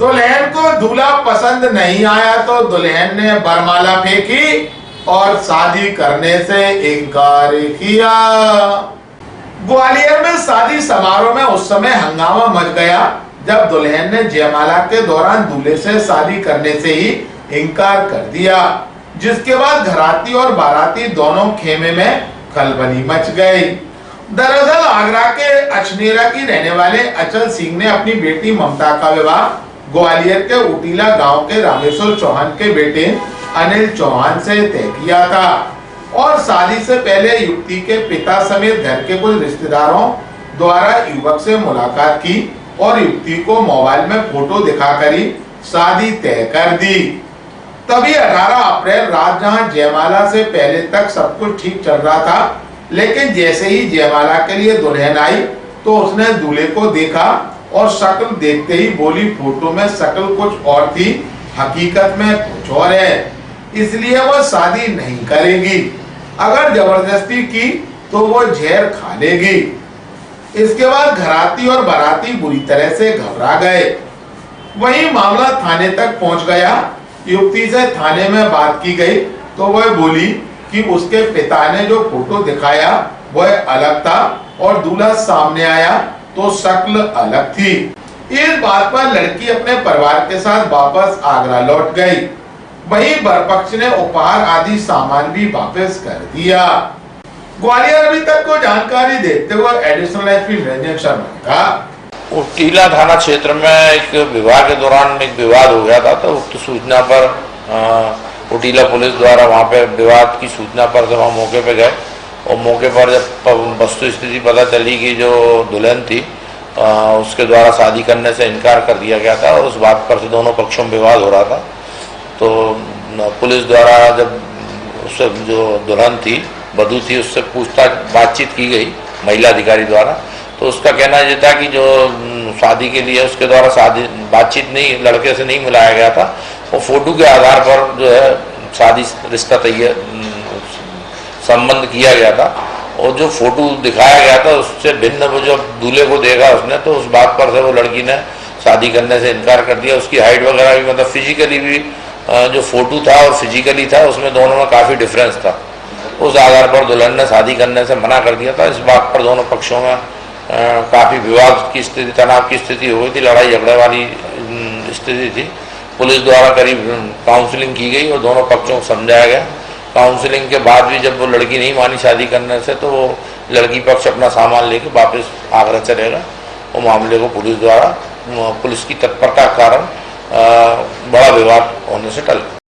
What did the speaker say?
दुल्हन को दूल्हा पसंद नहीं आया तो दुल्हन ने बरमाला फेंकी और शादी करने से इनकार किया। ग्वालियर में शादी समारोह में उस समय हंगामा मच गया जब दुल्हन ने जयमाला के दौरान दूल्हे से शादी करने से ही इनकार कर दिया, जिसके बाद घराती और बाराती दोनों खेमे में खलबली मच गई। दरअसल आगरा के अछनेरा की रहने वाले अचल सिंह ने अपनी बेटी ममता का विवाह ग्वालियर के उटीला गांव के रामेश्वर चौहान के बेटे अनिल चौहान से तय किया था और शादी से पहले युवती के पिता समेत घर के कुछ रिश्तेदारों द्वारा युवक से मुलाकात की और युवती को मोबाइल में फोटो दिखाकर ही शादी तय कर दी। तभी 18 अप्रैल रात जहां जयमाला से पहले तक सब कुछ ठीक चल रहा था, लेकिन जैसे ही जयमाला के लिए दुल्हन आई तो उसने दूल्हे को देखा और शक्ल देखते ही बोली फोटो में शक्ल कुछ और थी, हकीकत में कुछ और है, इसलिए वो शादी नहीं करेगी। अगर जबरदस्ती की तो वो जहर खा लेगी। इसके बाद घराती और बाराती बुरी तरह से घबरा गए। वहीं मामला थाने तक पहुंच गया। युवती से थाने में बात की गई तो वह बोली कि उसके पिता ने जो फोटो दिखाया वह अलग था और दूल्हा सामने आया तो शक्ल अलग थी। इस बात पर लड़की अपने परिवार के साथ वापस आगरा लौट गई। वहीं बरपक्ष ने उपहार आदि सामान भी वापस कर दिया। ग्वालियर अभी तक को जानकारी देते हुए एडिशनल एसपी निरंजन शर्मा ने कहा, उटीला थाना क्षेत्र में एक विवाह के दौरान एक विवाद हो गया था, तो उक्त सूचना पर उटीला पुलिस द्वारा वहां पे विवाद की सूचना पर जब हम मौके पे गए और मौके पर जब वस्तु स्थिति पता चली कि जो दुल्हन थी उसके द्वारा शादी करने से इनकार कर दिया गया था और उस बात पर से दोनों पक्षों में विवाद हो रहा था, तो पुलिस द्वारा जब उससे जो दुल्हन थी वधू थी उससे पूछताछ बातचीत की गई महिला अधिकारी द्वारा, तो उसका कहना ये था कि जो शादी के लिए उसके द्वारा शादी बातचीत नहीं लड़के से नहीं मिलाया गया था, वो फोटो के आधार पर जो है शादी रिश्ता तय संबंध किया गया था और जो फोटो दिखाया गया था उससे भिन्न वो जो दूल्हे को देखा उसने, तो उस बात पर से वो लड़की ने शादी करने से इनकार कर दिया। उसकी हाइट वगैरह भी मतलब फिजिकली भी जो फोटो था और फिजिकली था उसमें दोनों में काफ़ी डिफरेंस था। उस आधार पर दुल्हन ने शादी करने से मना कर दिया था। इस बात पर दोनों पक्षों में काफ़ी विवाद की स्थिति, तनाव की स्थिति हो गई थी, लड़ाई झगड़े वाली स्थिति थी। पुलिस द्वारा करीब काउंसलिंग की गई और दोनों पक्षों को समझाया गया। काउंसलिंग के बाद भी जब वो लड़की नहीं मानी शादी करने से, तो वो लड़की पक्ष अपना सामान लेके वापस आगरा चलेगा। वो मामले को पुलिस की तत्परता के कारण बड़ा विवाद होने से टल